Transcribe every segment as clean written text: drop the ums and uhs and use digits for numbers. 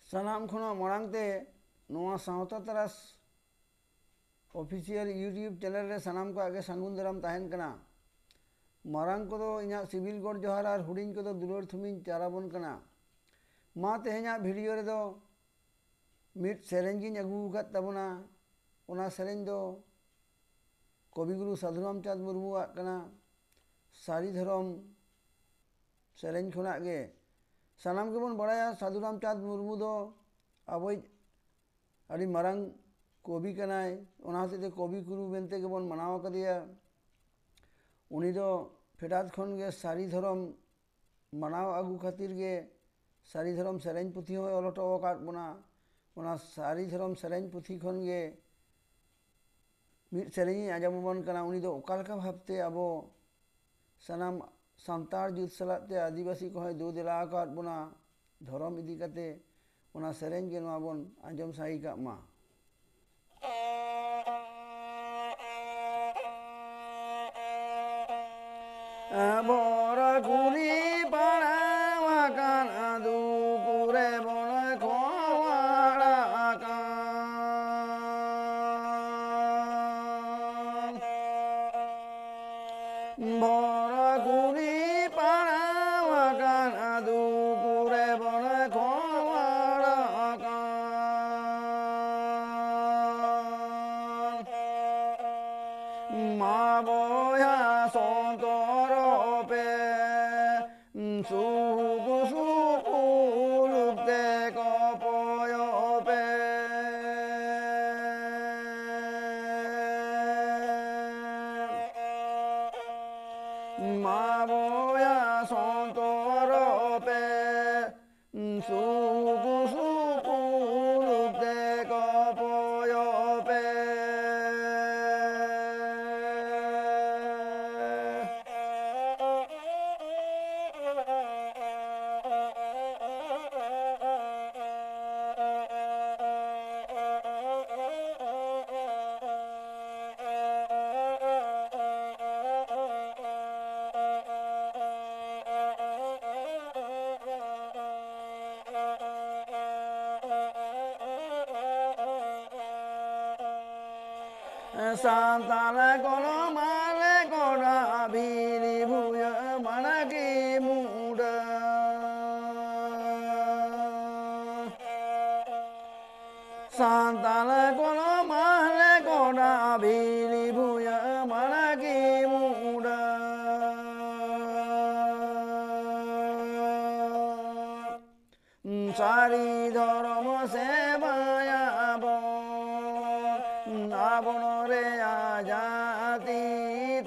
सानाम खुना मांग ते नोआ सावता तरास ऑफिशियल यूट्यूब चैनल रे सानाम को आगे संगुन दराम ताहन कना मारंग को दो इना सिविल गॉड जोहार और हुडिंग को दो दुलोर थुमिन चाराबन कना मा तेहेना वीडियो रे दो मिट सेरेंज गिन अगू गत तबना ओना सेरेंज दो कविगुरु साधु रामचंद्र मुर्मू आ कना सारी धर्म सेरेंज खुना गे सानाम के बन बड़ाया साधु रामचंद्र मुर्मू दो अबोई अड़ी मारंग कवि कनाय ओना हते कवि गुरु बेनते के बन मनाव कदिया उनी दो फेडात खन गे सारी धर्म मनाव आगू खातिर गे सारी धर्म सेरेंज पुथी हो अलटो काट बना ओना सारी धर्म सेरेंज पुथी खन गे मिट सेरेंज आजमबन कना उनी दो ओकालका भाबते अबो सानाम सांतार जुत सलाते आदिवासी को है दो दिला काट बना धर्म इदी कते ओना सेरेंज गे नोआ बन आजम साही का मा बोरा गुरी पाड़ा काना दू पूरे बोन खोवाड़ा कान बोरा गुरी पाड़ा काना दू पूरे बोन खोवाड़ा कान मा बोया सोंतोर सुगु सुकुलुक्ते कपोयोपे मावोया सोंतोरोपे सुगु सुकुलुक्ते कपोयोपे Santana kono male kona bili buya manaki muda Santana kono male kona bili buya manaki muda Sari dharma sevaya Abonore ajati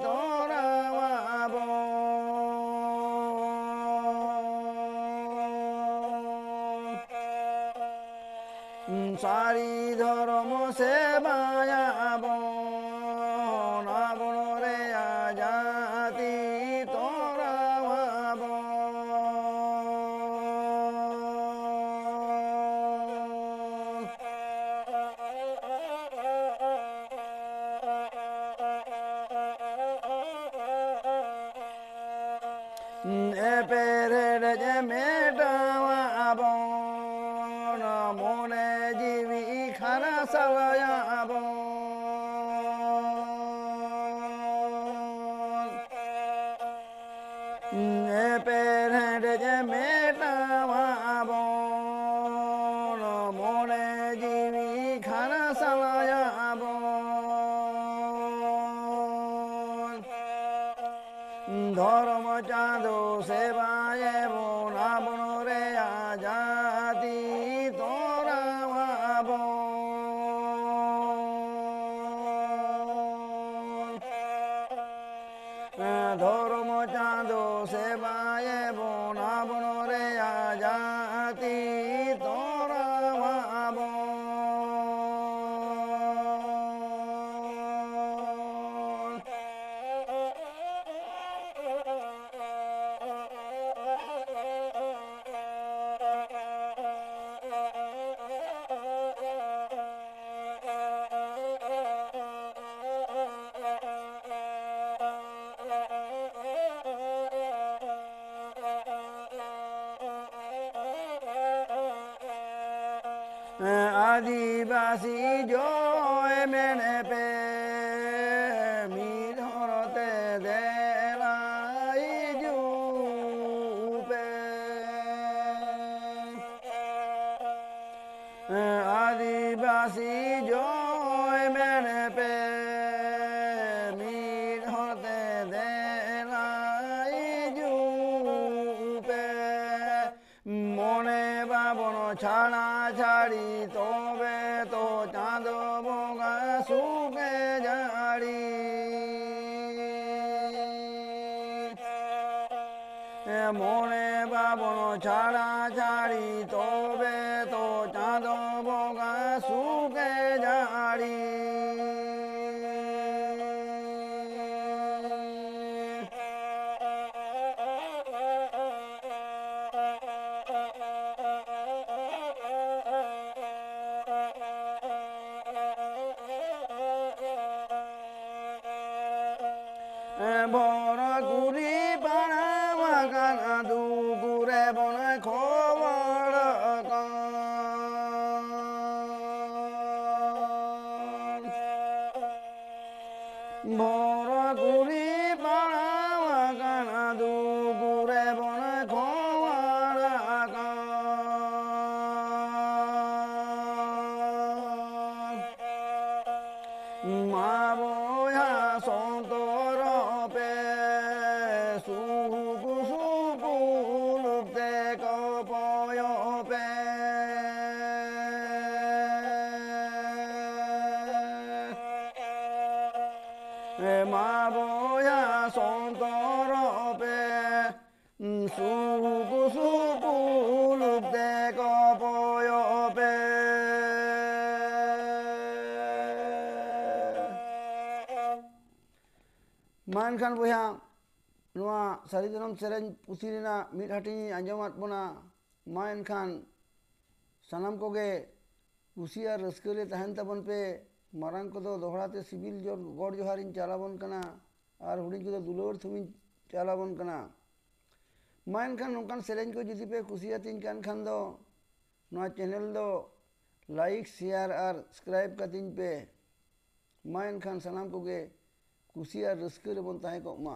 tora abo Sari dharma sevaya abonore ajati tora abo Epere je metawa abon mone jivi khara salaya abon Epere je metawa abon mone jivi khara salaya abon धर्म चाँदो सेवाए बोना बनोरे आजाती तोरा वाबो धर्म चाँदो सेवाए बोना बनोरे आजाती तोरा वाबो आदिवासी जय मेने पे मीर हरते देलाई जुपे आदिवासी जय मेने पे मीर हरते देलाई जुपे মনে বাবন ছাড়া ছাড়ি তবে তো চাঁদ বগা সুখে জাড়ি মনে বাবন ছাড়া ছাড়ি তবে তো চাঁদ বগা সুখে জাড়ি বড় গুড়ি পাড়া বাগানা দুপুরে বনে খবর বড় গুড়ি পাড়া বাগানা দুপুরে বনে খবর মা বয়া সন্তর পে সুকু সুকুল দেখ পয় পে মা বয়া সন্তর পে সুকু সুকুল দেখ পয় পে ᱢᱟᱱᱠᱷᱟᱱ ᱵᱚᱭᱦᱟ ᱱᱚᱣᱟ ᱥᱟᱹᱨᱤ ᱫᱷᱚᱨᱚᱢ ᱥᱮᱨᱮᱧ ᱯᱩᱛᱷᱤ ᱨᱮᱱᱟᱜ ᱢᱤᱫ ᱦᱟᱹᱴᱤᱧ ᱟᱸᱡᱚᱢᱟᱫ ᱵᱚᱱᱟ ᱢᱟ ᱮᱱᱠᱷᱟᱱ ᱥᱟᱱᱟᱢ ᱠᱚᱜᱮ ᱠᱩᱥᱤ ᱟᱨ ᱨᱟᱹᱥᱠᱟᱹ ᱨᱮ ᱛᱟᱦᱮᱱ ᱛᱟᱵᱚᱱ ᱯᱮ ᱢᱟᱨᱟᱝ ᱠᱚᱫᱚ ᱫᱚᱦᱲᱟ ᱛᱮ ᱥᱤᱵᱤᱞ ᱜᱚᱰ ᱡᱚᱦᱟᱨᱤᱧ ᱪᱟᱞᱟᱵᱚᱱ ᱠᱟᱱᱟ ᱟᱨ ᱦᱩᱰᱤᱧ ᱠᱚᱫᱚ ᱫᱩᱞᱟᱹᱲ ᱛᱷᱩᱢᱤᱧ ᱪᱟᱞᱟᱵᱚᱱ ᱠᱟᱱᱟ ᱢᱟ ᱮᱱᱠᱷᱟन ᱱᱚᱝᱠᱟᱱ ᱥᱮᱨᱮᱧ ᱠᱚ ᱡᱩᱫᱤ ᱯᱮ ᱠᱩᱥᱤᱭᱟᱛᱤᱧ ᱠᱟᱱ ᱠᱷᱟᱱ ᱫᱚ ᱱᱚᱣᱟ ᱪᱮᱱᱮᱞ ᱫᱚ ᱞᱟᱭᱤᱠ ᱥᱮᱭᱟᱨ ᱟᱨ ᱥᱟᱵᱥᱠᱨᱟᱭᱤᱵ ᱠᱟᱛᱤᱧ ᱯᱮ ᱢᱟ ᱮᱱᱠᱷᱟᱱ ᱥᱟᱱᱟᱢ ᱠᱚᱜᱮ ᱠᱩᱥᱤ ᱟᱨ ᱨᱟᱹᱥᱠᱟᱹ ᱨᱮᱵᱚᱱ ᱛᱟᱦᱮᱸ ᱠᱚᱜ ᱢᱟ